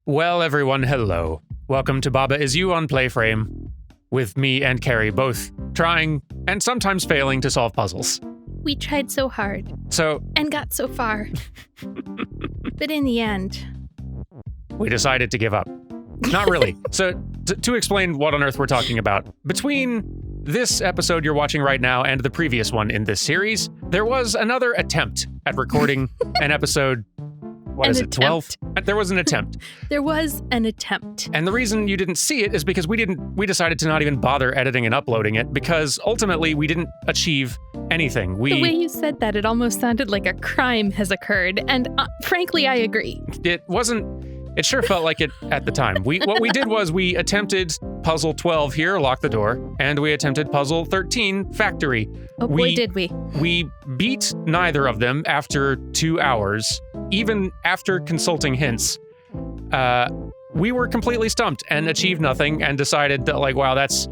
Well, everyone, hello. Welcome to Baba Is You on PlayFrame, with me and Carrie both trying and sometimes failing to solve puzzles. We tried so hard. And got so far. But in the end, we decided to give up. Not really. So to explain what on earth we're talking about, between this episode you're watching right now and the previous one in this series, there was another attempt at recording an episode. What is it, 12? There was an attempt. There was an attempt. And the reason you didn't see it is because we decided to not even bother editing and uploading it because ultimately we didn't achieve anything. The way you said that, it almost sounded like a crime has occurred. And frankly, I agree. It sure felt like it at the time. What we did was we attempted puzzle 12 here, lock the door, and we attempted puzzle 13, factory. Oh boy, did we. We beat neither of them after 2 hours. Even after consulting hints, we were completely stumped and achieved nothing and decided that, like, wow, that's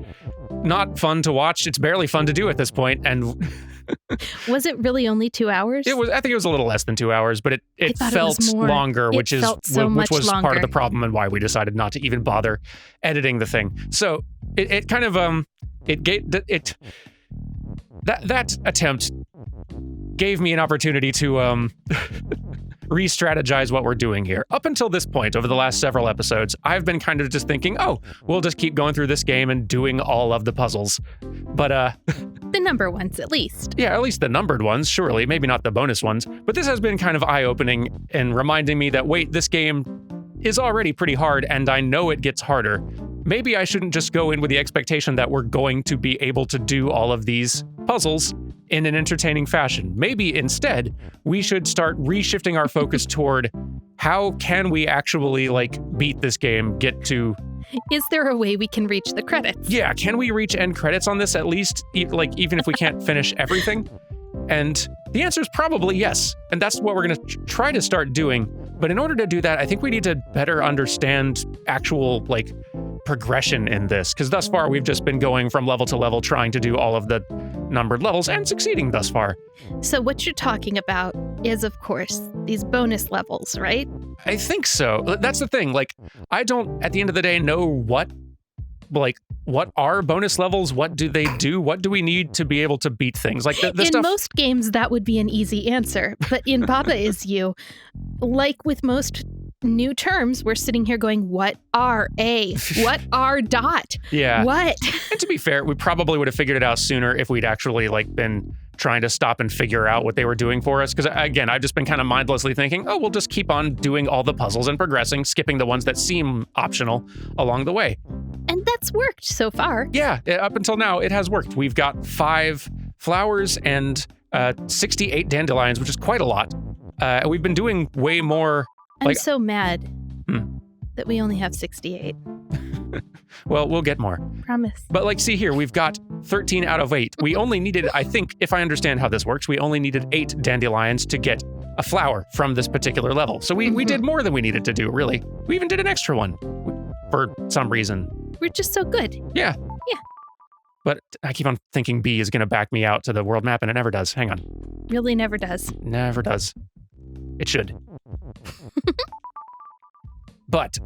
not fun to watch. It's barely fun to do at this point. And was it really only 2 hours? I think it was a little less than 2 hours, but it felt longer, which was longer. Part of the problem and why we decided not to even bother editing the thing. So it kind of that attempt gave me an opportunity to re-strategize what we're doing here. Up until this point, over the last several episodes, I've been kind of just thinking, oh, we'll just keep going through this game and doing all of the puzzles. But the number ones, at least. Yeah, at least the numbered ones, surely. Maybe not the bonus ones. But this has been kind of eye-opening and reminding me that, wait, this game is already pretty hard, and I know it gets harder. Maybe I shouldn't just go in with the expectation that we're going to be able to do all of these puzzles in an entertaining fashion. Maybe instead, we should start reshifting our focus toward how can we actually, beat this game, get to... Is there a way we can reach the credits? Yeah, can we reach end credits on this at least, even if we can't finish everything? And the answer is probably yes. And that's what we're going to try to start doing. But in order to do that, I think we need to better understand actual, progression in this. Because thus far, we've just been going from level to level, trying to do all of the numbered levels and succeeding thus far. So what you're talking about is, of course, these bonus levels, right? I think so. That's the thing. I don't, at the end of the day, know what are bonus levels? What do they do? What do we need to be able to beat things? In most games, that would be an easy answer. But in Baba Is You, like with most new terms, we're sitting here going, what are what are dot? Yeah. What? And to be fair, we probably would have figured it out sooner if we'd actually been trying to stop and figure out what they were doing for us. Because again, I've just been kind of mindlessly thinking, oh, we'll just keep on doing all the puzzles and progressing, skipping the ones that seem optional along the way. And that's worked so far. Yeah, up until now, it has worked. We've got 5 flowers and 68 dandelions, which is quite a lot. We've been doing way more. I'm so mad that we only have 68. Well, we'll get more. Promise. But see here, we've got 13 out of 8. We only needed, I think, if I understand how this works, we only needed 8 dandelions to get a flower from this particular level. So we did more than we needed to do, really. We even did an extra one for some reason. We're just so good. Yeah. Yeah. But I keep on thinking B is going to back me out to the world map, and it never does. Hang on. Really never does. Never does. It should. But,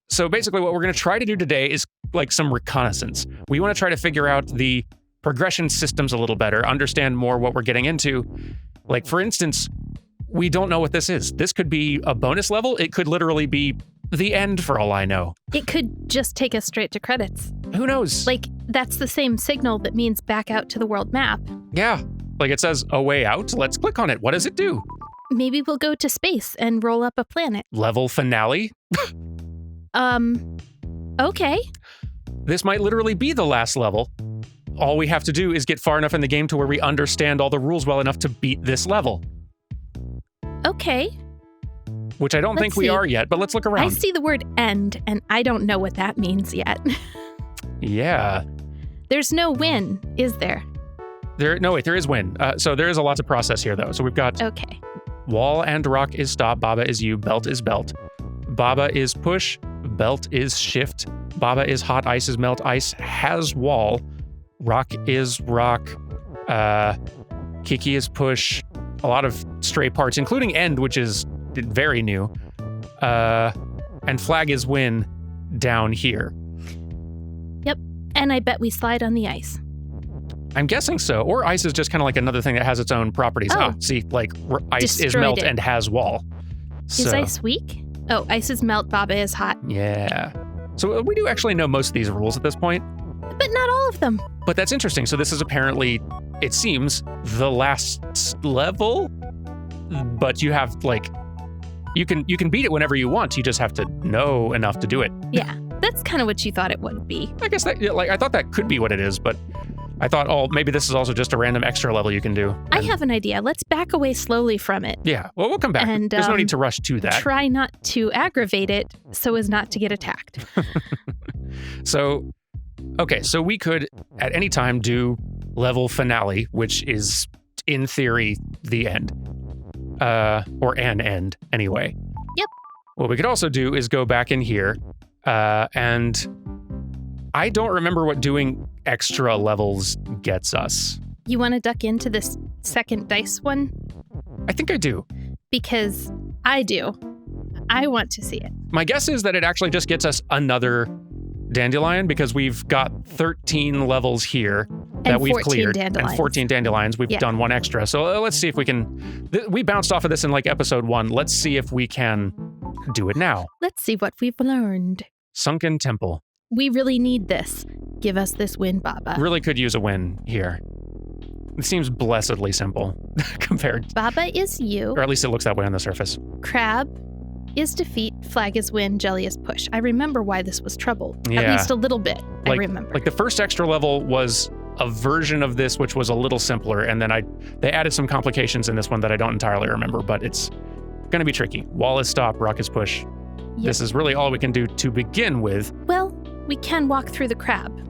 so basically what we're going to try to do today is some reconnaissance. We want to try to figure out the progression systems a little better, understand more what we're getting into. For instance, we don't know what this is. This could be a bonus level. It could literally be the end for all I know. It could just take us straight to credits. Who knows? That's the same signal that means back out to the world map. Yeah. It says a way out. Let's click on it. What does it do? Maybe we'll go to space and roll up a planet. Level finale? Okay. This might literally be the last level. All we have to do is get far enough in the game to where we understand all the rules well enough to beat this level. Okay. Which I don't think we are yet, but let's look around. I see the word end, and I don't know what that means yet. Yeah. There's no win, is there? There is win. So there is a lot to process here, though. So we've got... Okay. Wall and rock is stop, Baba is you, belt is belt. Baba is push, belt is shift. Baba is hot, ice is melt, ice has wall. Rock is rock. Kiki is push. A lot of stray parts, including end, which is very new. And and flag is win down here. Yep. And I bet we slide on the ice. I'm guessing so. Or ice is just kind of like another thing that has its own properties. Oh. See, like ice is Destroyed melt it. and has wall. Is ice weak? Oh, ice is melt, Baba is hot. Yeah. So we do actually know most of these rules at this point. But not all of them. But that's interesting. So this is apparently, it seems, the last level. But you have like, you can beat it whenever you want. You just have to know enough to do it. Yeah, that's kind of what you thought it would be. I guess that, I thought that could be what it is, but I thought, maybe this is also just a random extra level you can do. I have an idea. Let's back away slowly from it. Yeah, well, we'll come back. And, there's no need to rush to that. Try not to aggravate it so as not to get attacked. So, okay, so we could at any time do level finale, which is in theory the end. Or an end, anyway. Yep. What we could also do is go back in here, and I don't remember what doing extra levels gets us. You want to duck into this second dice one? I think I do. Because I do. I want to see it. My guess is that it actually just gets us another dandelion because we've got 13 levels here that we've cleared. And 14 dandelions. We've done one extra. So let's see if we can... We bounced off of this in like episode 1. Let's see if we can do it now. Let's see what we've learned. Sunken Temple. We really need this. Give us this win, Baba. Really could use a win here. It seems blessedly simple compared... Baba is you. Or at least it looks that way on the surface. Crab is defeat, flag is win, jelly is push. I remember why this was trouble. Yeah. At least a little bit. I remember. Like the first extra level was a version of this which was a little simpler, and then they added some complications in this one that I don't entirely remember, but it's going to be tricky. Wall is stop, rock is push. Yep. This is really all we can do to begin with. Well, we can walk through the crab.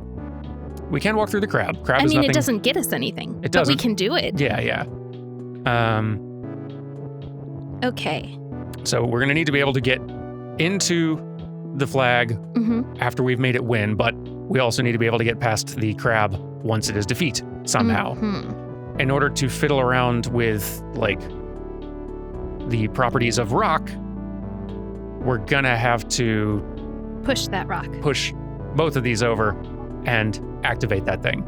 We can walk through the crab. I mean, it doesn't get us anything. It doesn't. But we can do it. Yeah. Okay. So we're going to need to be able to get into the flag after we've made it win, but we also need to be able to get past the crab once it is defeat somehow. In order to fiddle around with, like, the properties of rock, we're going to have to... push that rock. Push both of these over and activate that thing.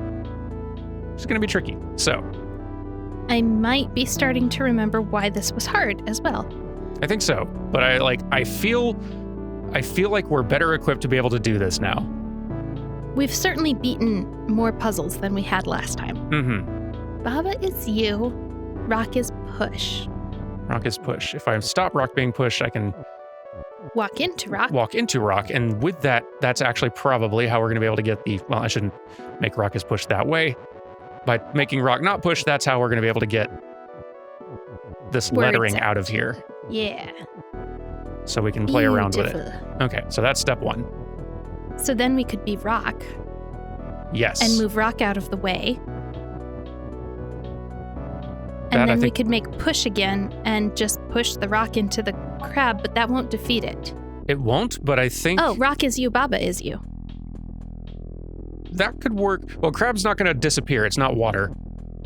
It's going to be tricky. So... I might be starting to remember why this was hard as well. I think so, but I feel like we're better equipped to be able to do this now. We've certainly beaten more puzzles than we had last time. Baba is you. Rock is push. Rock is push. If I stop rock being pushed, I can walk into rock. Walk into rock, and with that, that's actually probably how we're going to be able to get the. Well, I shouldn't make rock is pushed that way. By making rock not push, that's how we're going to be able to get this lettering out of here. Yeah. So we can play around with it. Okay, so that's step 1. So then we could be rock. Yes. And move rock out of the way. And then we could make push again and just push the rock into the crab, but that won't defeat it. It won't, but I think... Oh, rock is you, Baba is you. That could work. Well, crab's not going to disappear. It's not water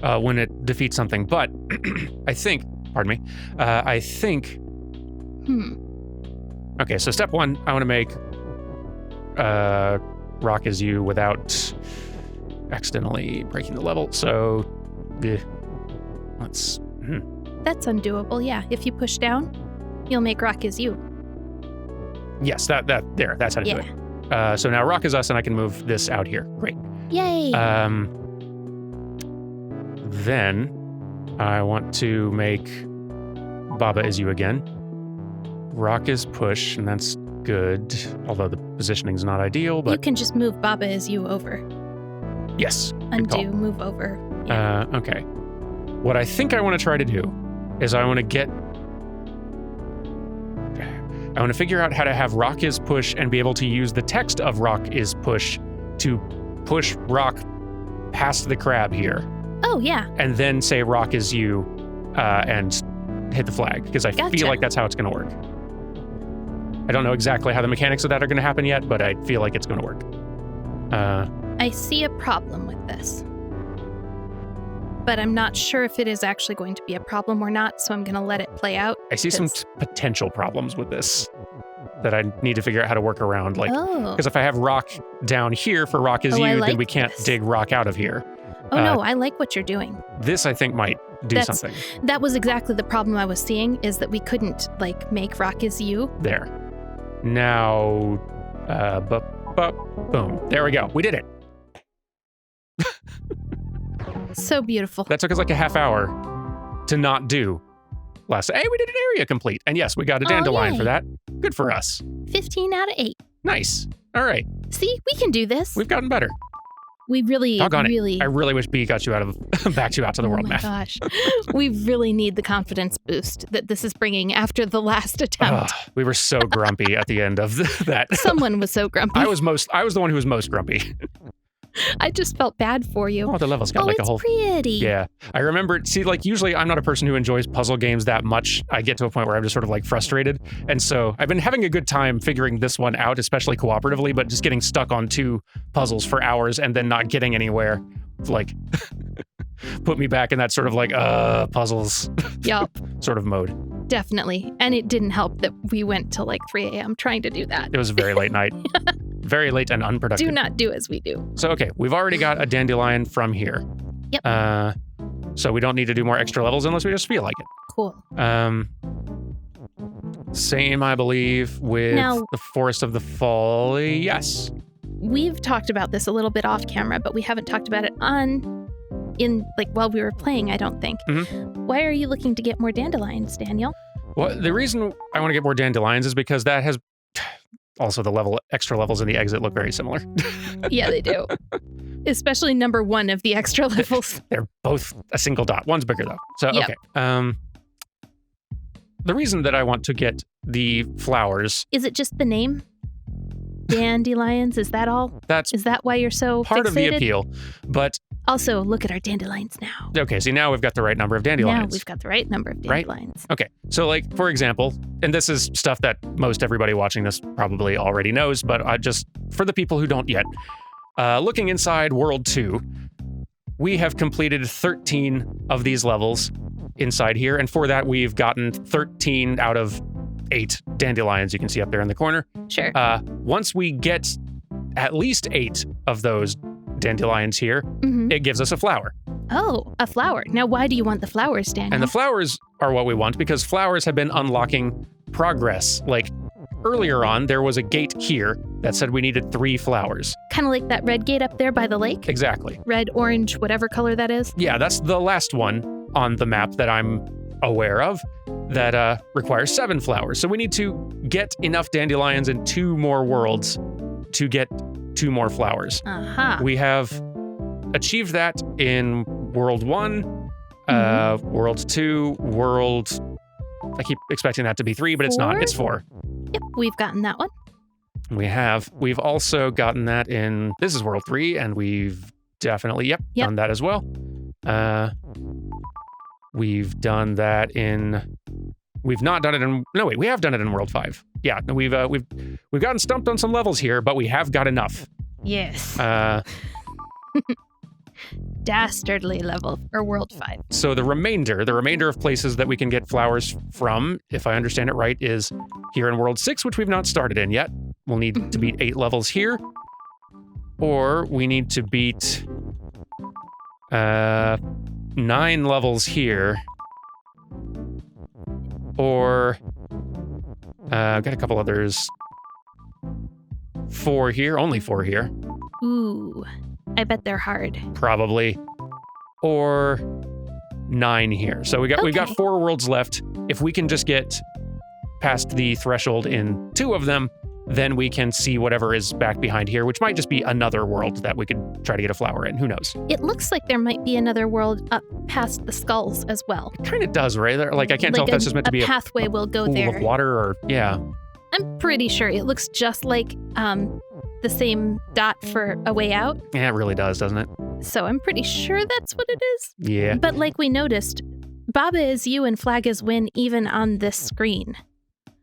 when it defeats something, but I think... Pardon me. I think... Okay, so step 1, I want to make rock is you without accidentally breaking the level. So let's... That's undoable, yeah. If you push down, you'll make rock is you. Yes, that's how to do it. So now rock is us, and I can move this out here. Great. Yay! Then I want to make Baba is you again. Rock is push, and that's good. Although the positioning's not ideal, but... You can just move Baba is you over. Yes. Undo, move over. Yeah. Okay. What I think I want to try to do is I want to figure out how to have rock is push and be able to use the text of rock is push to push rock past the crab here. Oh, yeah. And then say rock is you and hit the flag, because I feel like that's how it's going to work. I don't know exactly how the mechanics of that are going to happen yet, but I feel like it's going to work. I see a problem with this. but I'm not sure if it is actually going to be a problem or not, so I'm going to let it play out. I see some potential problems with this that I need to figure out how to work around. Like, because if I have rock down here for rock is you, then we can't dig rock out of here. Oh, no, I like what you're doing. This, I think, might do something. That was exactly the problem I was seeing, is that we couldn't, like, make rock is you. There. Now, boom. There we go. We did it. So beautiful. That took us like a half hour to not do last. Hey, we did an area complete. And yes, we got a dandelion for that. Good for us. 15 out of 8. Nice. All right. See, we can do this. We've gotten better. We really. I really wish B got you out of back to you out to the world map. Oh my gosh. We really need the confidence boost that this is bringing after the last attempt. We were so grumpy at the end of that. Someone was so grumpy. I was the one who was most grumpy. I just felt bad for you. Oh, the level's got like a whole. It's pretty. Yeah. I remember, like usually I'm not a person who enjoys puzzle games that much. I get to a point where I'm just sort of like frustrated. And so I've been having a good time figuring this one out, especially cooperatively, but just getting stuck on 2 puzzles for hours and then not getting anywhere, like put me back in that sort of like, puzzles Yup. sort of mode. Definitely. And it didn't help that we went till like 3 a.m. trying to do that. It was a very late night. Very late and unproductive. Do not do as we do. So, okay, we've already got a dandelion from here. Yep. So we don't need to do more extra levels unless we just feel like it. Cool. Same, I believe, with the Forest of the Folly. Yes. We've talked about this a little bit off camera, but we haven't talked about it while we were playing, I don't think. Mm-hmm. Why are you looking to get more dandelions, Daniel? Well, the reason I want to get more dandelions is because that has also the extra levels in the exit look very similar. Yeah, they do. Especially number 1 of the extra levels. They're both a single dot. One's bigger though. So, yep. Okay. The reason that I want to get the flowers. Is it just the name? Dandelions, is that all? Is that why you're so part fixated? Of the appeal, but also look at our dandelions now. Okay, see now we've got the right number of dandelions. Now we've got the right number of dandelions. Right? Okay, so like for example, and this is stuff that most everybody watching this probably already knows, but I just for the people who don't yet, looking inside World 2, we have completed 13 of these levels inside here, and for that we've gotten 13 out of 8 dandelions you can see up there in the corner. Sure. Once we get at least 8 of those dandelions here, it gives us a flower. Oh, a flower. Now, why do you want the flowers, Daniel? And the flowers are what we want because flowers have been unlocking progress. Like earlier on, there was a gate here that said we needed 3 flowers. Kind of like that red gate up there by the lake? Exactly. Red, orange, whatever color that is? Yeah, that's the last one on the map that I'm aware of that requires 7 flowers. So we need to get enough dandelions in 2 more worlds to get 2 more flowers. We have achieved that in World 1, World 2, I keep expecting that to be 3, but it's not. It's 4. Yep, we've gotten that one. We've also gotten that in, this is World 3, and we've definitely, done that as well. We've done that in, we've not done it in, no wait, we have done it in World 5. Yeah, we've gotten stumped on some levels here, but we have got enough. Yes. Dastardly level, or World 5. So the remainder of places that we can get flowers from, if I understand it right, is here in World 6, which we've not started in yet. We'll need to beat 8 levels here, or we need to beat 9 levels here, or I've got a couple others. 4 here, only 4 here. Ooh, I bet they're hard. Probably. Or 9 here. So we've got 4 worlds left. If we can just get past the threshold in 2 of them, then we can see whatever is back behind here, which might just be another world that we could try to get a flower in. Who knows? It looks like there might be another world up past the skulls as well. Kind of does, right? Like I can't tell if that's just meant to be a pathway will go pool there. Of water or, yeah. I'm pretty sure it looks just like the same dot for a way out. Yeah, it really does, doesn't it? So I'm pretty sure that's what it is. Yeah. But like we noticed, Baba is you and Flag is win even on this screen.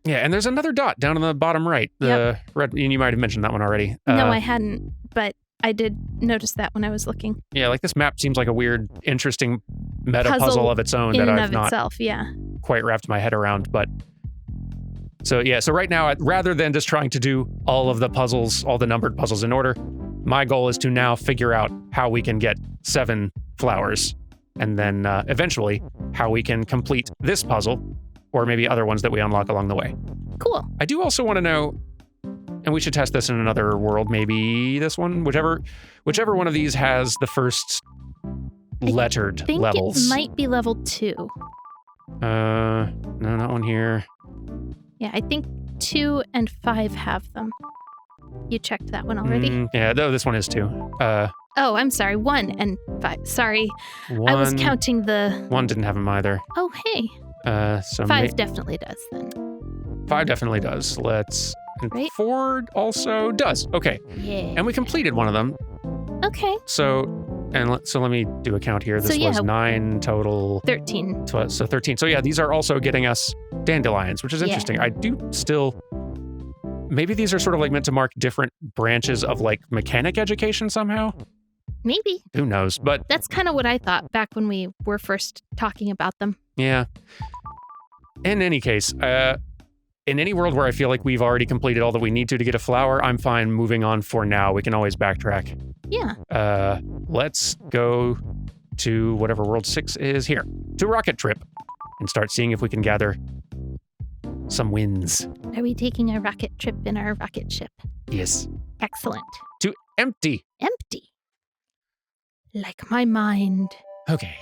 Yeah, and there's another dot down on the bottom right. The red, and you might have mentioned that one already. No, I hadn't, but I did notice that when I was looking. Yeah, like this map seems like a weird, interesting meta puzzle of its own that I've not quite wrapped my head around. But so right now, rather than just trying to do all of the puzzles, all the numbered puzzles in order, my goal is to now figure out how we can get 7 flowers, and then eventually how we can complete this puzzle, or maybe other ones that we unlock along the way. Cool. I do also want to know, and we should test this in another world, maybe this one, whichever one of these has the first lettered levels. It might be level 2. No, not one here. Yeah, I think 2 and 5 have them. You checked that one already? Yeah, though this one is 2. Oh, I'm sorry, 1 and 5. Sorry, I was counting the... 1 didn't have them either. Oh, hey. So 5 definitely does then. 5 definitely does. Let's... And right? 4 also does. Okay. Yeah. And we completed one of them. Okay. So let me do a count here. This was 9 total. 13. So 13. So yeah, these are also getting us dandelions, which is interesting. I do still... Maybe these are sort of like meant to mark different branches of like mechanic education somehow? Maybe. Who knows? But that's kind of what I thought back when we were first talking about them. Yeah. In any case, in any world where I feel like we've already completed all that we need to get a flower, I'm fine moving on for now. We can always backtrack. Yeah. Let's go to whatever world 6 is here, to Rocket Trip, and start seeing if we can gather some wins. Are we taking a rocket trip in our rocket ship? Yes. Excellent. To empty. Empty. Like my mind. Okay.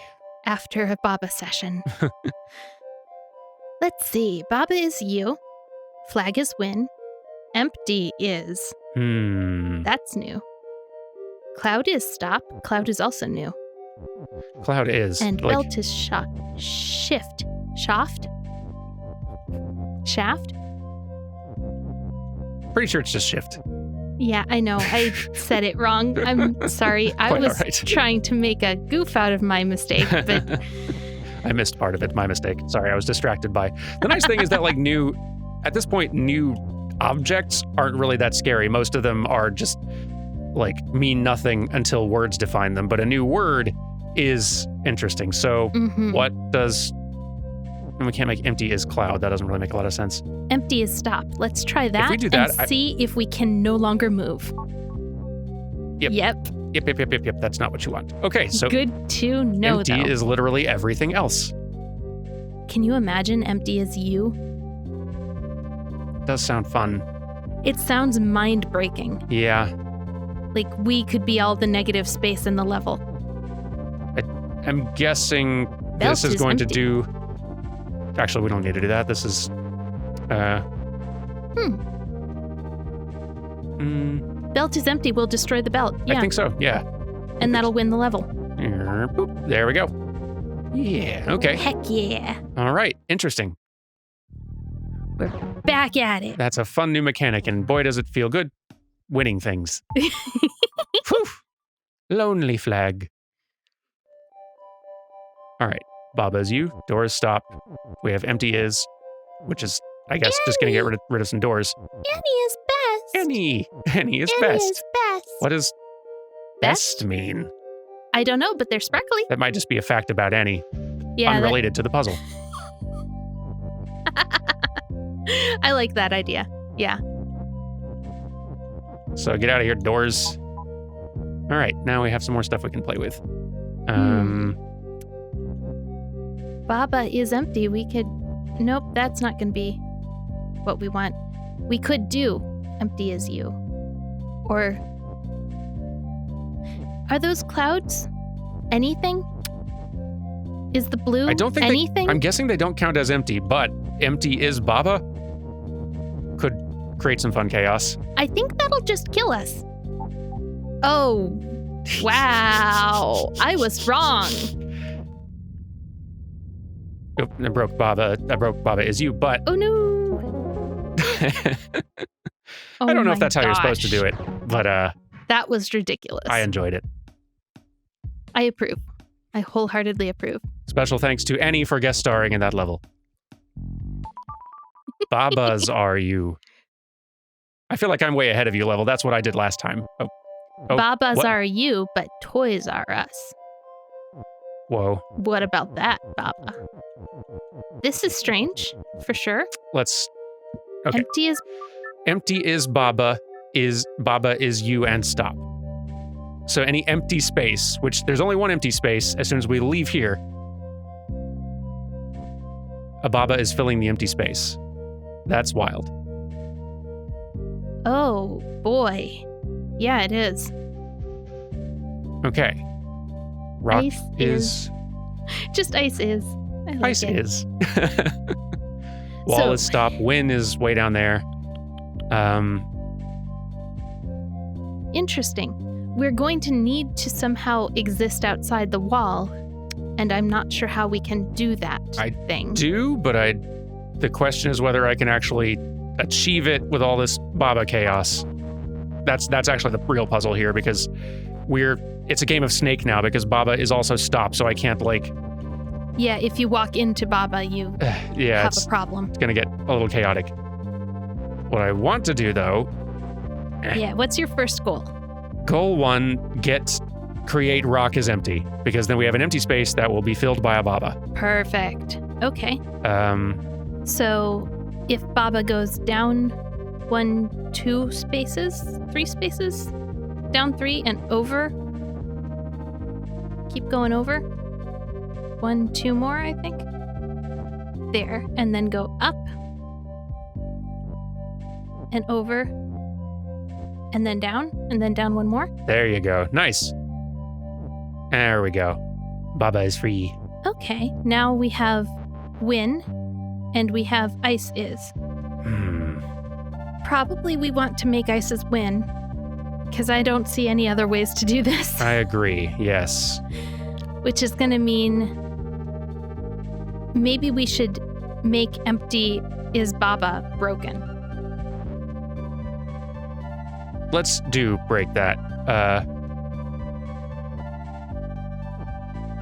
After a Baba session. Let's see. Baba is you. Flag is win. Empty is... That's new. Cloud is stop. Cloud is also new. Cloud is. And belt is shift. Shaft? Shaft? Pretty sure it's just shift. Yeah, I know. I said it wrong. I'm sorry. I was trying to make a goof out of my mistake, but... I missed part of it. My mistake. Sorry, I was distracted by... The nice thing is that, like, at this point, new objects aren't really that scary. Most of them are just, like, mean nothing until words define them. But a new word is interesting. So what does... And we can't make empty is cloud. That doesn't really make a lot of sense. Empty is stop. Let's try that, if we do that and see if we can no longer move. Yep. That's not what you want. Okay, so... Good to know, empty is literally everything else. Can you imagine empty is you? Does sound fun. It sounds mind-breaking. Yeah. Like we could be all the negative space in the level. I'm guessing this is going to do... Actually, we don't need to do that. This is... Belt is empty. We'll destroy the belt. Yeah. I think so, yeah. And that'll win the level. Boop. There we go. Yeah, okay. Heck yeah. All right, interesting. We're back at it. That's a fun new mechanic, and boy, does it feel good winning things. Whew. Lonely flag. All right, Baba's you. Doors stop. We have empty is, which is, I guess, just going to get rid of some doors. Annie is best. Annie is best. What does best mean? I don't know, but they're sparkly. That might just be a fact about Annie. Yeah, unrelated to the puzzle. I like that idea. Yeah. So get out of here, doors. All right, now we have some more stuff we can play with. Baba is empty. We could... Nope, that's not going to be what we want. We could do empty as you. Or... Are those clouds anything? Is the blue I don't think anything? I'm guessing they don't count as empty, but empty is Baba could create some fun chaos. I think that'll just kill us. Oh, wow. I was wrong. Oh, I broke Baba is you, but... Oh, no. I don't know if that's how you're supposed to do it, but... That was ridiculous. I enjoyed it. I approve. I wholeheartedly approve. Special thanks to Annie for guest starring in that level. Babas are you. I feel like I'm way ahead of you level. That's what I did last time. Oh. Oh, Babas what? are you, but toys are us. Whoa. What about that, Baba? This is strange, for sure. Let's... Okay. Empty is... Empty is Baba is you and stop. So any empty space, which there's only one empty space as soon as we leave here, a Baba is filling the empty space. That's wild. Oh, boy. Yeah, it is. Okay. Rock Ice is... Just ice is. I like Ice it. is. Wall is stop. Win is way down there. Interesting. We're going to need to somehow exist outside the wall, and I'm not sure how we can do that thing. The question is whether I can actually achieve it with all this Baba chaos. That's actually the real puzzle here, because it's a game of Snake now, because Baba is also stop, so I can't Yeah, if you walk into Baba, you have a problem. It's gonna get a little chaotic. What I want to do, though... Yeah, what's your first goal? Goal 1, create rock is empty, because then we have an empty space that will be filled by a Baba. Perfect. Okay. So if Baba goes down 1, 2 spaces, 3 spaces, down 3 and over, keep going over. 1, 2 more, I think. There, and then go up and over, and then down 1 more. There you go. Nice. There we go. Baba is free. Okay, now we have win, and we have ice is. Probably we want to make ice's win, because I don't see any other ways to do this. I agree, yes. Which is going to mean maybe we should make empty is Baba broken. Let's break that.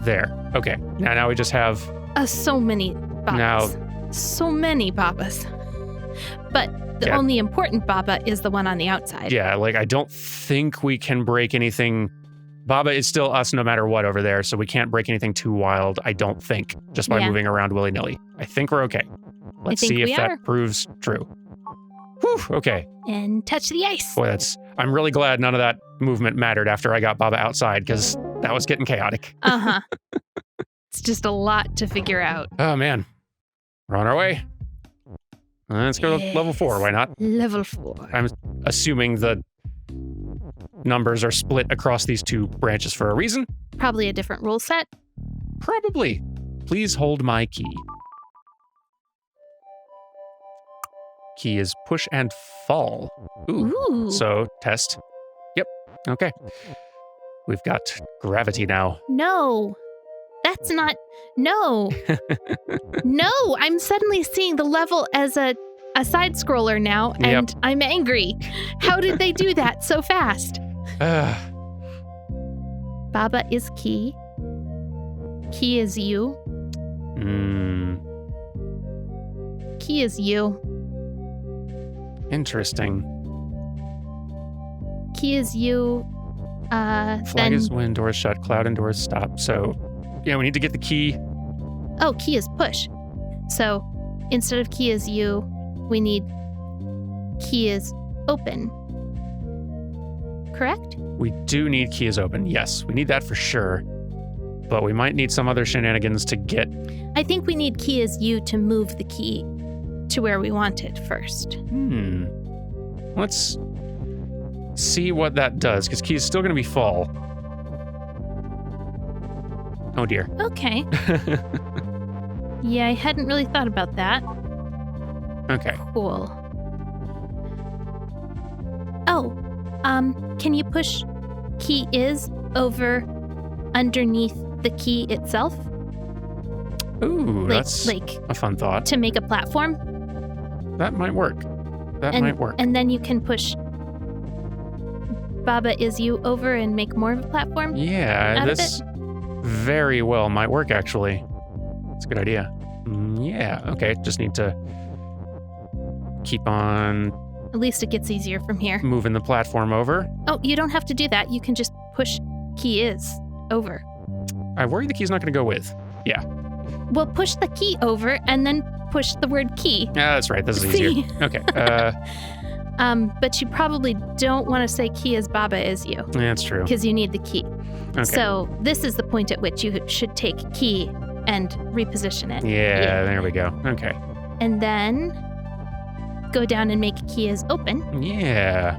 There. Okay. Now we just have... so many Babas. So many Babas. But the only important Baba is the one on the outside. Yeah, I don't think we can break anything. Baba is still us no matter what over there, so we can't break anything too wild, I don't think, just by moving around willy-nilly. I think we're okay. Let's see if that proves true. Whew, okay. And touch the ice. Boy, I'm really glad none of that movement mattered after I got Baba outside, because that was getting chaotic. Uh-huh. It's just a lot to figure out. Oh, man. We're on our way. Let's go to level 4, why not? Level 4. I'm assuming the numbers are split across these 2 branches for a reason. Probably a different rule set. Probably. Please hold my key. Key is push and fall. Ooh. So, test. Yep. Okay. We've got gravity now. No. That's not... No. No, I'm suddenly seeing the level as a side-scroller now, and I'm angry. How did they do that so fast? Baba is key. Key is you. Key is you. Interesting. Key is you. Flag is when doors shut, cloud and doors stop. So, we need to get the key. Oh, key is push. So, instead of key is you, we need key is open. Correct? We do need key is open. Yes, we need that for sure. But we might need some other shenanigans to get... I think we need key is you to move the key to where we want it first. Let's see what that does, because key is still going to be fall. Oh, dear. Okay. Yeah, I hadn't really thought about that. Okay. Cool. Oh, can you push key is over underneath the key itself? Ooh, that's a fun thought. To make a platform? That might work. Might work. And then you can push Baba is you over and make more of a platform? Yeah, this very well might work, actually. It's a good idea. Yeah, okay. Just need to keep on At least it gets easier from here. Moving the platform over. Oh, you don't have to do that. You can just push key is over. I worry the key's not going to go with. Yeah. Well, push the key over and then push the word key. Yeah, that's right. This is easier. Okay. But you probably don't want to say key as Baba is you. That's true. Because you need the key. Okay. So this is the point at which you should take key and reposition it. Yeah, there we go. Okay. And then go down and make key as open. Yeah.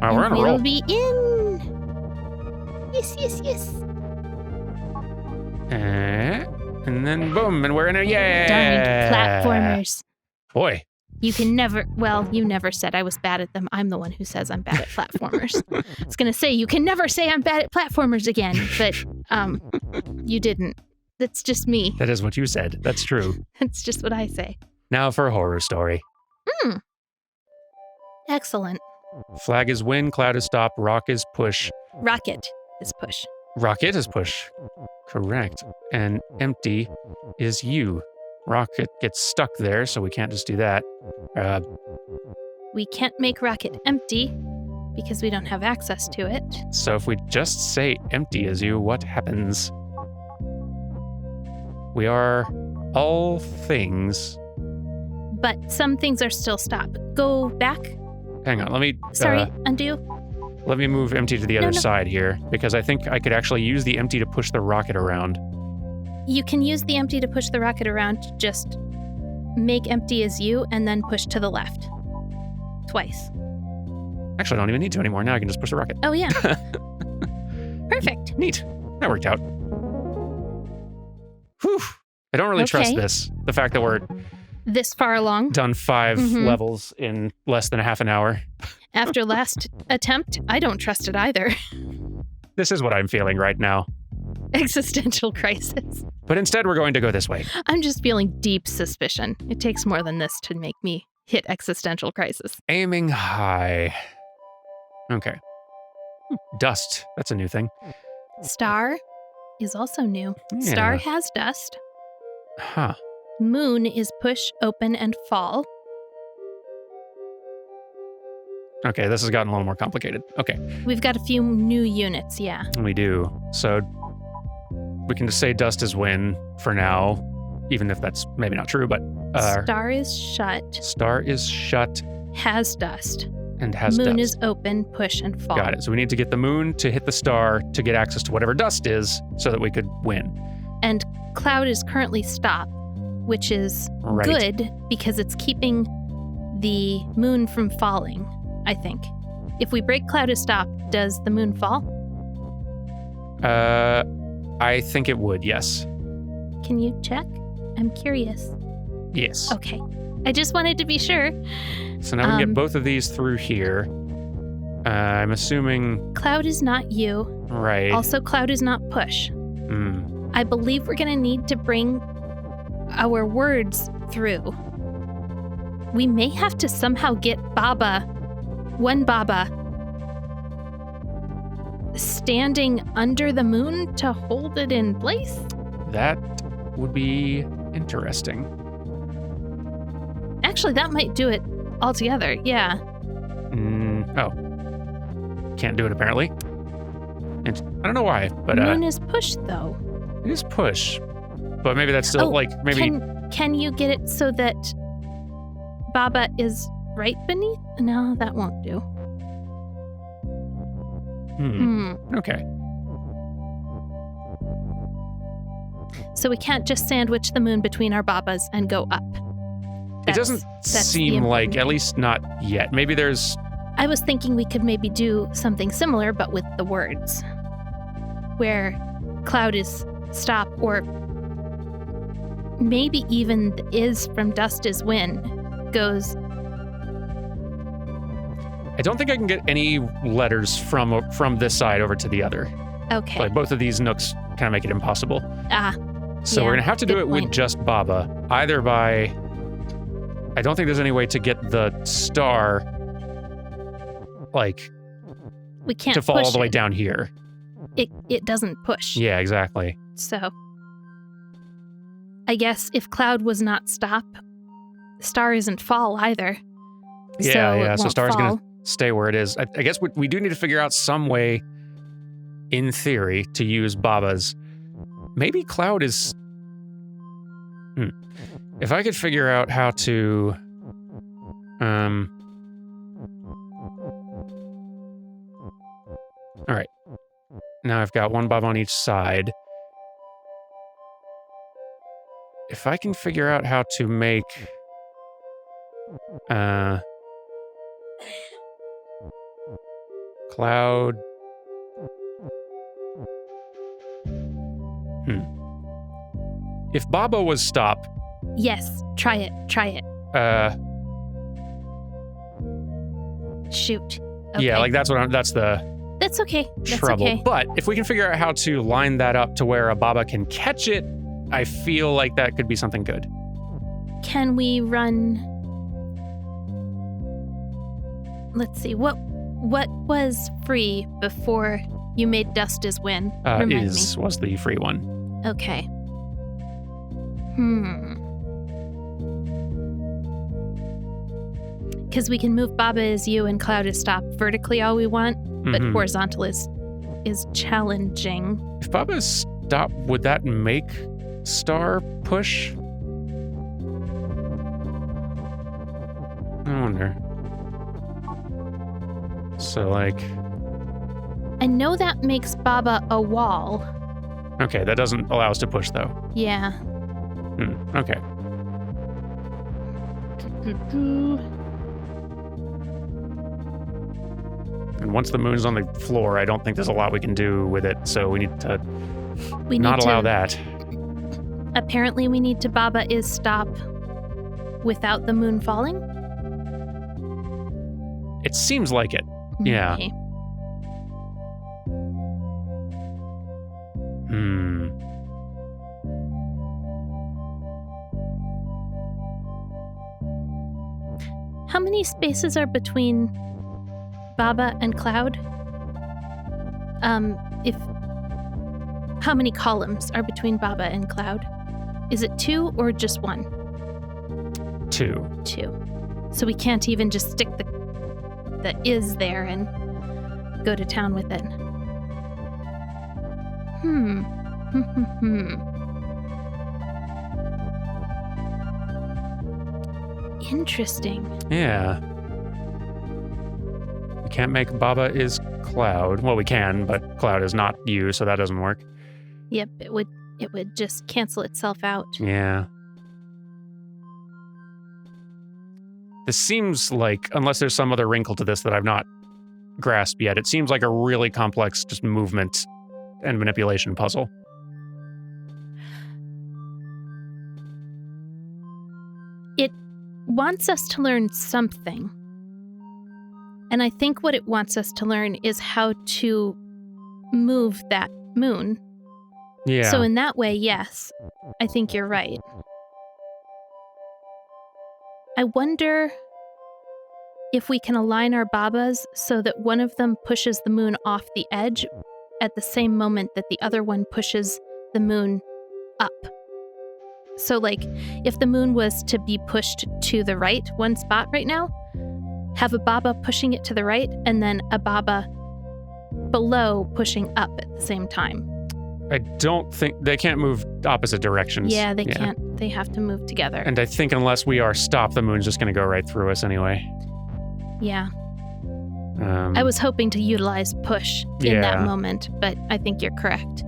Wow, we're on a we'll roll. be in. Yes. And then boom, and we're in a Darn platformers. Boy. You can never, well, you never said I was bad at them. I'm the one who says I'm bad at platformers. I was going to say, you can never say I'm bad at platformers again, but you didn't. That's just me. That is what you said. That's true. That's just what I say. Now for a horror story. Excellent. Flag is win, cloud is stop, rock is push. Rocket is push. Rocket is push. Correct. And empty is you. Rocket gets stuck there, so we can't just do that. We can't make rocket empty because we don't have access to it. So if we just say empty is you, what happens? We are all things. But some things are still stop. Go back. Hang on, let me... Sorry, undo. Let me move empty to the other side here, because I think I could actually use the empty to push the rocket around. You can use the empty to push the rocket around. Just make empty as you and then push to the left. Twice. Actually, I don't even need to anymore. Now I can just push the rocket. Oh, yeah. Perfect. Neat. That worked out. Whew. I don't really trust this. The fact that we're this far along. Done 5 levels in less than a half an hour. After last attempt, I don't trust it either. This is what I'm feeling right now. Existential crisis. But instead, we're going to go this way. I'm just feeling deep suspicion. It takes more than this to make me hit existential crisis. Aiming high. Okay. Dust. That's a new thing. Star is also new. Yeah. Star has dust. Huh. Moon is push, open, and fall. Okay, this has gotten a little more complicated. Okay. We've got a few new units, yeah. We do. So we can just say dust is win for now, even if that's maybe not true, but... Star is shut. Star is shut. Has dust. And has Moon dust. is open, push, and fall. Got it. So we need to get the moon to hit the star to get access to whatever dust is so that we could win. And cloud is currently stop, which is good because it's keeping the moon from falling, I think. If we break cloud to stop, does the moon fall? I think it would, yes. Can you check? I'm curious. Yes. Okay. I just wanted to be sure. So now we can get both of these through here. I'm assuming... Cloud is not you. Right. Also, cloud is not push. I believe we're going to need to bring our words through. We may have to somehow get one Baba, standing under the moon to hold it in place? That would be interesting. Actually, that might do it altogether, yeah. Oh. Can't do it, apparently. And I don't know why, but... Moon is push, though. It is push. But maybe that's still, maybe... Can you get it so that Baba is right beneath? No, that won't do. Okay. So we can't just sandwich the moon between our Babas and go up. It doesn't seem like, at least not yet. Maybe there's... I was thinking we could maybe do something similar, but with the words. Where cloud is stop, or maybe even is from dust is win goes... I don't think I can get any letters from this side over to the other. Okay. Like both of these nooks kind of make it impossible. So yeah, we're going to have to do it with just Baba, either by... I don't think there's any way to get the star, we can't to fall push all the way it. down here. It doesn't push. Yeah, exactly. So, I guess if cloud was not stop, star isn't fall either. Yeah. So won't Star's fall. going to stay where it is. I guess we do need to figure out some way, in theory, to use Baba's. Maybe Cloud is... If I could figure out how to... All right. Now I've got one Baba on each side. If I can figure out how to make... Cloud... If Baba was stop... Yes, try it. Shoot. Okay. Yeah, like that's the That's okay. That's trouble. okay. But if we can figure out how to line that up to where a Baba can catch it, I feel like that could be something good. Can we run... Let's see, what was free before you made Dust is Win? Remind me. Was the free one. Okay. Because we can move Baba as you and Cloud as stop vertically all we want, but horizontal is challenging. If Baba is stop, would that make Star push? I wonder. So, like... I know that makes Baba a wall. Okay, that doesn't allow us to push, though. Yeah. Okay. And once the moon's on the floor, I don't think there's a lot we can do with it, so we need to not allow that. Apparently we need to Baba is stop without the moon falling? It seems like it. Yeah. Okay. How many spaces are between Baba and Cloud? How many columns are between Baba and Cloud? Is it 2 or just 1? 2. 2. So we can't even just stick the is there and go to town with it. Interesting. Yeah. We can't make Baba is Cloud. Well, we can, but Cloud is not you, so that doesn't work. Yep, it would just cancel itself out. Yeah. This seems like, unless there's some other wrinkle to this that I've not grasped yet, it seems like a really complex just movement and manipulation puzzle. It wants us to learn something. And I think what it wants us to learn is how to move that moon. Yeah. So in that way, yes, I think you're right. I wonder if we can align our Babas so that one of them pushes the moon off the edge at the same moment that the other one pushes the moon up. So, like, if the moon was to be pushed to the right, one spot right now, have a Baba pushing it to the right, and then a Baba below pushing up at the same time. I don't think they can't move opposite directions. Yeah, they can't. They have to move together. And I think unless we are stopped, the moon's just going to go right through us anyway. Yeah. I was hoping to utilize push in that moment, but I think you're correct.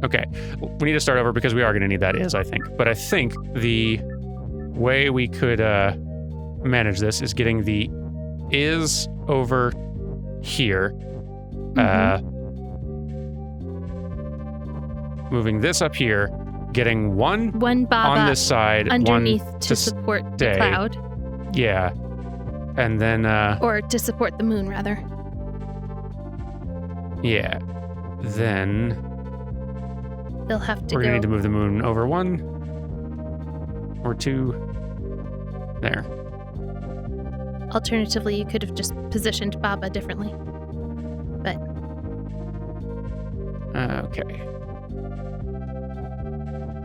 Okay, we need to start over because we are going to need that is, I think. But I think the way we could manage this is getting the is over here. Moving this up here, getting one Baba on this side, underneath one to support stay. the cloud. Yeah. And then or to support the moon, rather. Yeah. Then they'll have to we're gonna need to move the moon over 1 or 2. There. Alternatively, you could have just positioned Baba differently. But Okay.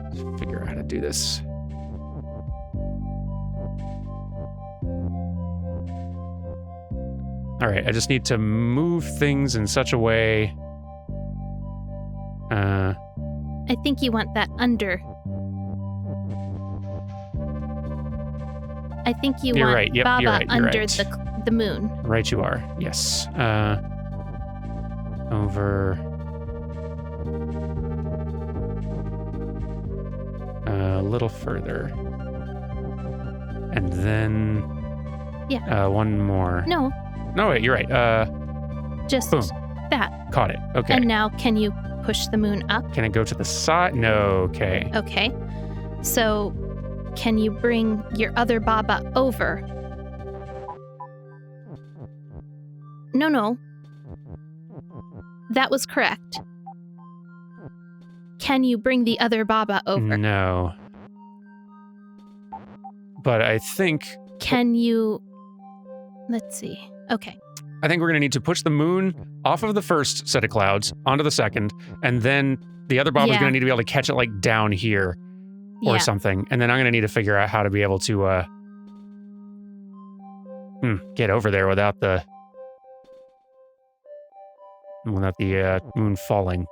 Let's figure out how to do this. All right, I just need to move things in such a way. I think you want that under. I think you want right. Yep, Baba you're right. You're under right. the moon. Right, you are. Yes. Over. A little further. And then. Yeah. One more. No. No, wait, you're right. Just boom. that. Caught it. Okay. And now can you push the moon up? Can it go to the side? No, okay. Okay. So can you bring your other Baba over? No. That was correct. Can you bring the other Baba over? No. But I think... Can you... Let's see. Okay. I think we're going to need to push the moon off of the first set of clouds onto the second, and then the other Baba's going to need to be able to catch it like down here or something. And then I'm going to need to figure out how to be able to get over there without the moon falling.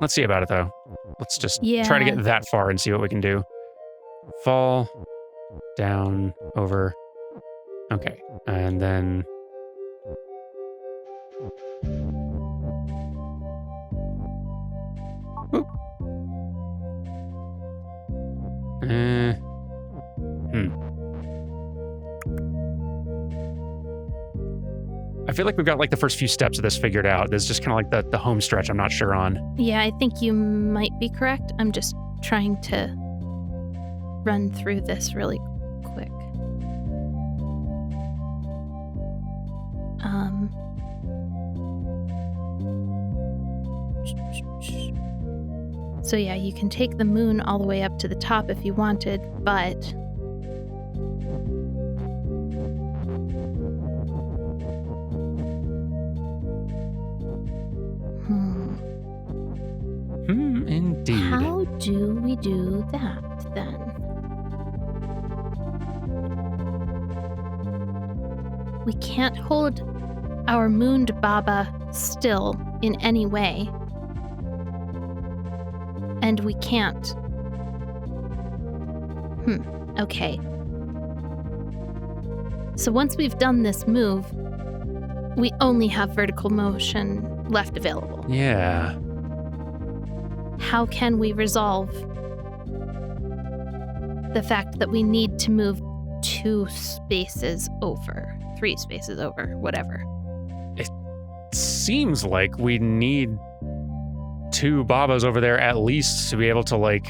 Let's see about it, though. Let's just try to get that far and see what we can do. Fall, down, over. Okay, and then... Oop. I feel like we've got like the first few steps of this figured out. There's just kind of like the home stretch I'm not sure on. Yeah, I think you might be correct. I'm just trying to run through this really quick. So yeah, you can take the moon all the way up to the top if you wanted, but Indeed. How do we do that then? We can't hold our mooned Baba still in any way. And we can't. Okay. So once we've done this move, we only have vertical motion left available. Yeah. How can we resolve the fact that we need to move 2 spaces over, 3 spaces over, whatever? It seems like we need 2 Babas over there at least to be able to, like...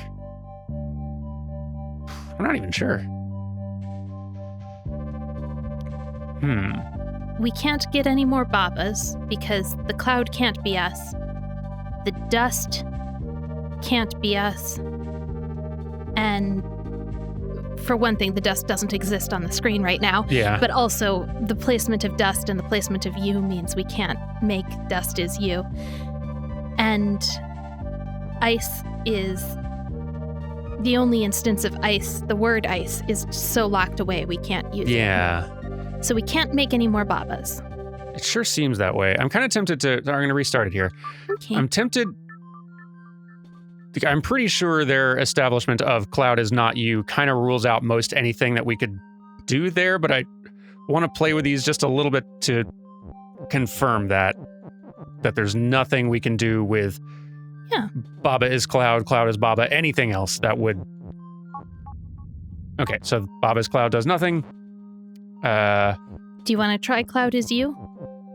I'm not even sure. We can't get any more Babas because the cloud can't be us. The dust can't be us. And for one thing, the dust doesn't exist on the screen right now. Yeah. But also, the placement of dust and the placement of you means we can't make dust is you. And ice is the only instance of ice. The word ice is so locked away we can't use it. Yeah. So we can't make any more Babas. It sure seems that way. I'm kind of tempted to... I'm going to restart it here. Okay. I'm tempted... I'm pretty sure their establishment of cloud is not you kind of rules out most anything that we could do there, but I want to play with these just a little bit to confirm that there's nothing we can do with Baba is cloud, cloud is Baba, anything else that would... Okay, so Baba is cloud does nothing. Do you want to try cloud is you?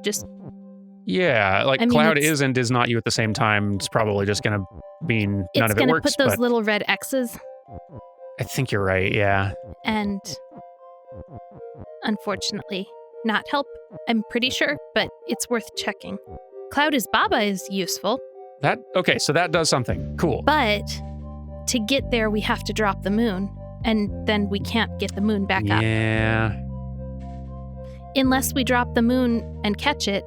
Just... Yeah, like cloud is and is not you at the same time. It's probably just going to mean none of it works. It's going to put those little red X's. I think you're right, yeah. And unfortunately, not help, I'm pretty sure, but it's worth checking. Cloud is Baba is useful. Okay, so that does something. Cool. But to get there, we have to drop the moon, and then we can't get the moon back up. Yeah. Unless we drop the moon and catch it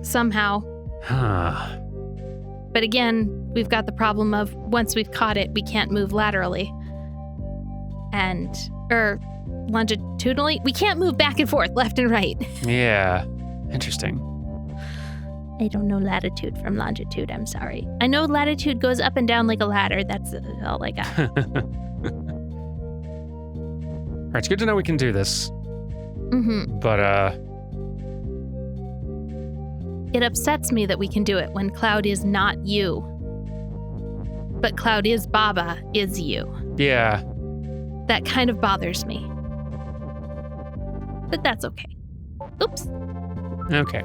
somehow. Huh. But again, we've got the problem of once we've caught it, we can't move laterally. Or longitudinally. We can't move back and forth, left and right. Yeah. Interesting. I don't know latitude from longitude, I'm sorry. I know latitude goes up and down like a ladder. That's all I got. All right, it's good to know we can do this. Mm-hmm. But, It upsets me that we can do it when Cloud is not you. But Cloud is Baba is you. yeah. That kind of bothers me. But that's okay. Oops. Okay.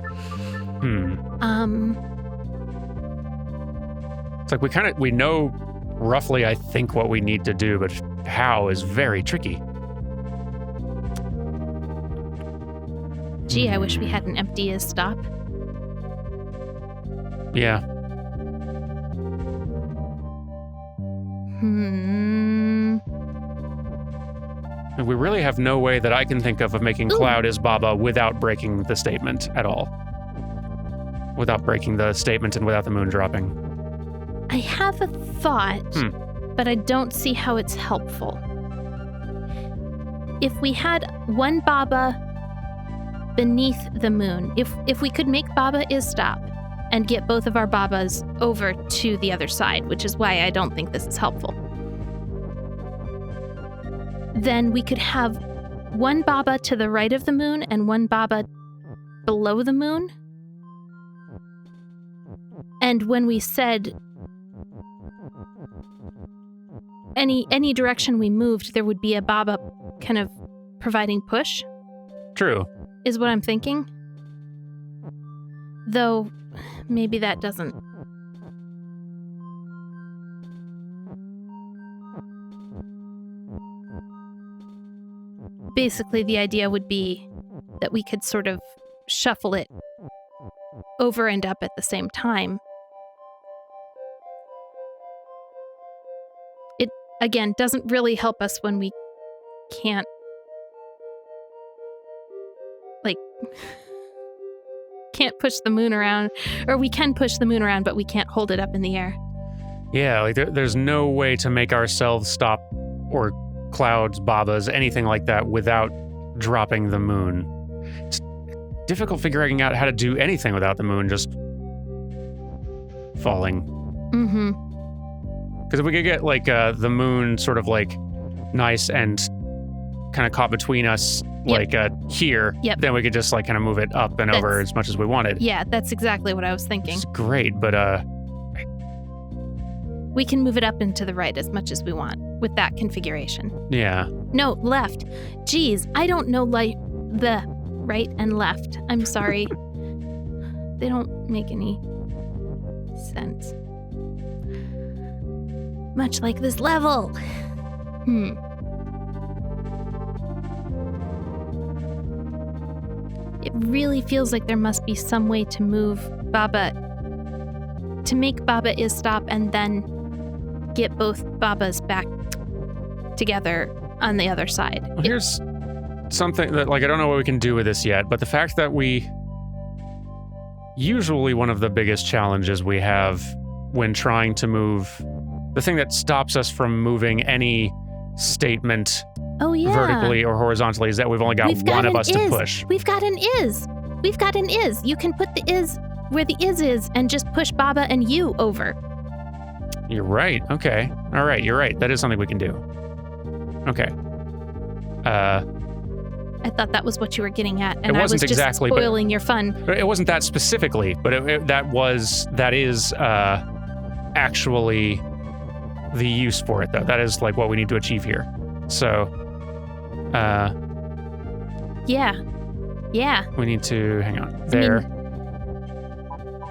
It's like we know roughly, I think, what we need to do, but how is very tricky. Gee, I wish we had an empty is stop. Yeah. We really have no way that I can think of making Cloud is Baba without breaking the statement at all. Without breaking the statement and without the moon dropping. I have a thought, but I don't see how it's helpful. If we had one Baba beneath the moon, if we could make Baba is stop and get both of our Babas over to the other side, which is why I don't think this is helpful, then we could have one Baba to the right of the moon and one Baba below the moon. And when we said any direction we moved, there would be a Baba kind of providing push. True. Is what I'm thinking. Though, maybe that doesn't. Basically, the idea would be that we could sort of shuffle it over and up at the same time. It, again, doesn't really help us when we can't, can't push the moon around, or we can push the moon around, but we can't hold it up in the air. Yeah, like there's no way to make ourselves stop or Clouds, Babas, anything like that without dropping the moon. It's difficult figuring out how to do anything without the moon just falling. Mm-hmm. Because if we could get the moon sort of nice and kind of caught between us, here, then we could just kind of move it up and over as much as we wanted. Yeah, that's exactly what I was thinking. It's great, but we can move it up and to the right as much as we want with that configuration. Yeah. No, left. Geez, I don't know the right and left. I'm sorry. They don't make any sense. Much like this level. It really feels like there must be some way to move Baba, to make Baba is stop and then get both Babas back together on the other side. Well, here's something that I don't know what we can do with this yet, but the fact that usually one of the biggest challenges we have when trying to move, the thing that stops us from moving any statement vertically or horizontally is that we've only got one of us to push. We've got an is. You can put the is where the is and just push Baba and you over. You're right. Okay. All right. You're right. That is something we can do. Okay. I thought that was what you were getting at, and it wasn't I was just spoiling your fun. It wasn't that specifically, but that is actually the use for it, though. That is what we need to achieve here. So, yeah. We need to hang on there.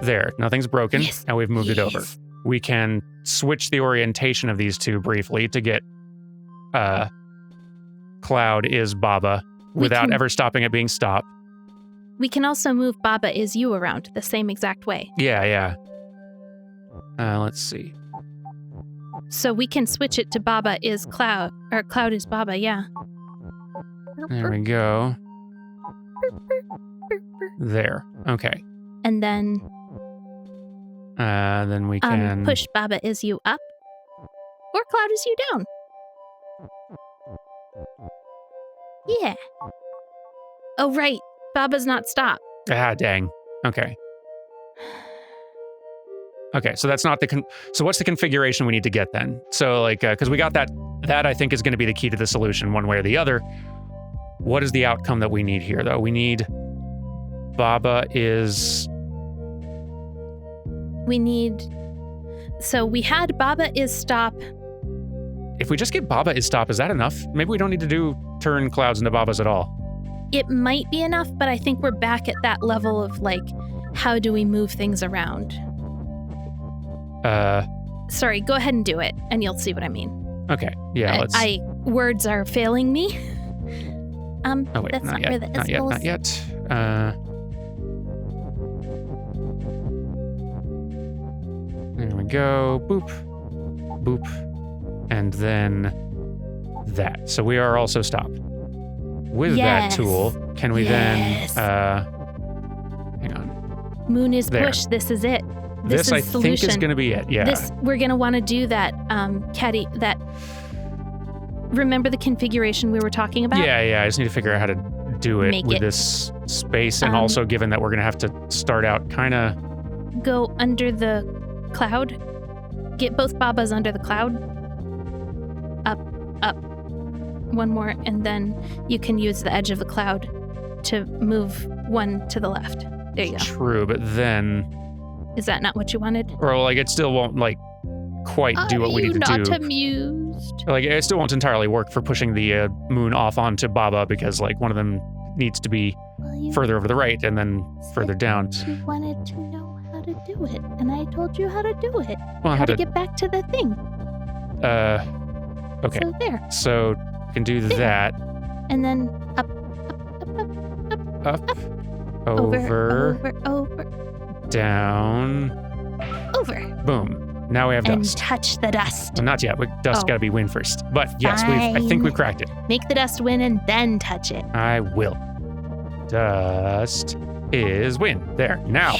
There, nothing's broken, and we've moved it over. We can switch the orientation of these two briefly to get Cloud is Baba without ever stopping it being stop. We can also move Baba is you around the same exact way. Yeah. Let's see. So we can switch it to Baba is Cloud, or Cloud is Baba, yeah. There we go. There. Okay. And then Then we can... Push Baba is you up, or Cloud is you down. Yeah. Oh, right. Baba's not stop. Ah, dang. Okay. Okay, so that's not the... So what's the configuration we need to get then? So, like, because we got that... That, I think, is going to be the key to the solution one way or the other. What is the outcome that we need here, though? We need... Baba is... We need... So we had Baba is stop. If we just get Baba is stop, is that enough? Maybe we don't need to turn clouds into Babas at all. It might be enough, but I think we're back at that level of, like, how do we move things around? Sorry, go ahead and do it, and you'll see what I mean. Okay, yeah, let's... Words are failing me. Oh, wait, that's not yet, where the not yet, not yet. There we go. Boop. Boop. And then that. So we are also stop. With that tool, can we then... hang on. Moon is push. This is it. This is I solution. think is going to be it, yeah. We're going to want to do that, Caddy, that... Remember the configuration we were talking about? Yeah, I just need to figure out how to do it with this space, and also given that we're going to have to start out kind of... Go under the cloud. Get both Babas under the cloud. Up. One more, and then you can use the edge of the cloud to move one to the left. There you go. True, but then... Is that not what you wanted? Or, like, it still won't, like, quite do what we need to do. Are you not amused? Like, it still won't entirely work for pushing the moon off onto Baba, because, like, one of them needs to be further over the right and then further down. You wanted to know how to do it, and I told you how to do it. Well, how to get back to the thing. Okay. So there. So we can do that. And then up. Over. Down. Over. Boom. Now we have and dust. touch the dust. Well, not yet. Dust got to be win first. But yes, I think we've cracked it. Make the dust win and then touch it. I will. Dust is win. There. Now.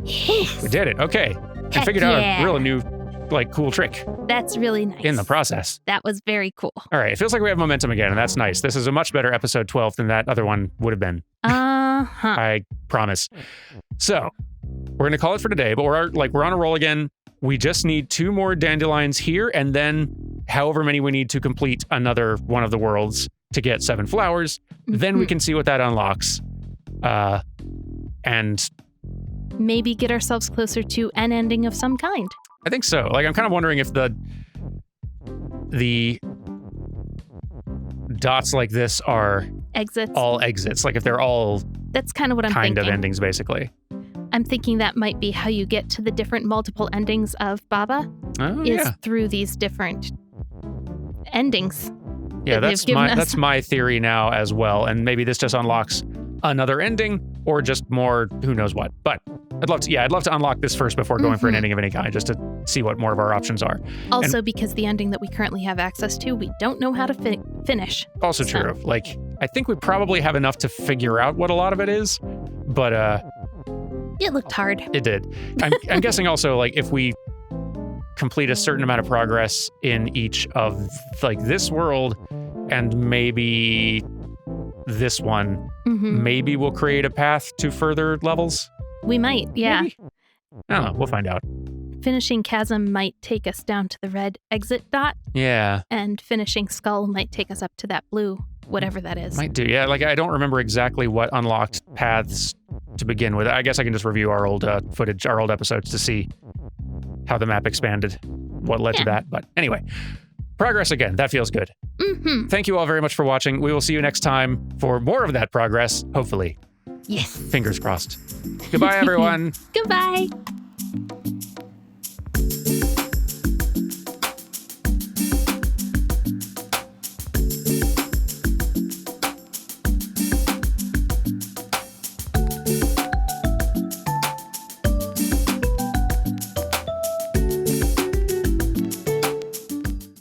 Yes. We did it. Okay. I figured out a really new, like, cool trick. That's really nice. In the process. That was very cool. All right. It feels like we have momentum again, and that's nice. This is a much better episode 12 than that other one would have been. I promise. So, we're going to call it for today, but we're on a roll again. We just need 2 more dandelions here, and then however many we need to complete another one of the worlds to get 7 flowers. Mm-hmm. Then we can see what that unlocks. And maybe get ourselves closer to an ending of some kind. I think so. Like, I'm kind of wondering if the dots like this are exits. All exits. Like, if they're all... That's kind of what I'm thinking. Kind of endings, basically. I'm thinking that might be how you get to the different multiple endings of Baba. Through these different endings. Yeah, that's my theory now as well. And maybe this just unlocks another ending or just more who knows what. But I'd love to unlock this first before going for an ending of any kind, just to see what more of our options are. Also, because the ending that we currently have access to, we don't know how to finish. Also true. Like, I think we probably have enough to figure out what a lot of it is, but it looked hard. It did. I'm guessing also, like, if we complete a certain amount of progress in each of, like, this world and maybe this one, maybe we'll create a path to further levels. We might, yeah. Maybe? I don't know. We'll find out. Finishing Chasm might take us down to the red exit dot. Yeah. And finishing Skull might take us up to that blue, whatever that is. Might do, yeah. Like, I don't remember exactly what unlocked paths to begin with. I guess I can just review our old footage, our old episodes to see how the map expanded, what led to that. But anyway, progress again. That feels good. Thank you all very much for watching. We will see you next time for more of that progress, hopefully. Yes. Fingers crossed. Goodbye, everyone. Goodbye.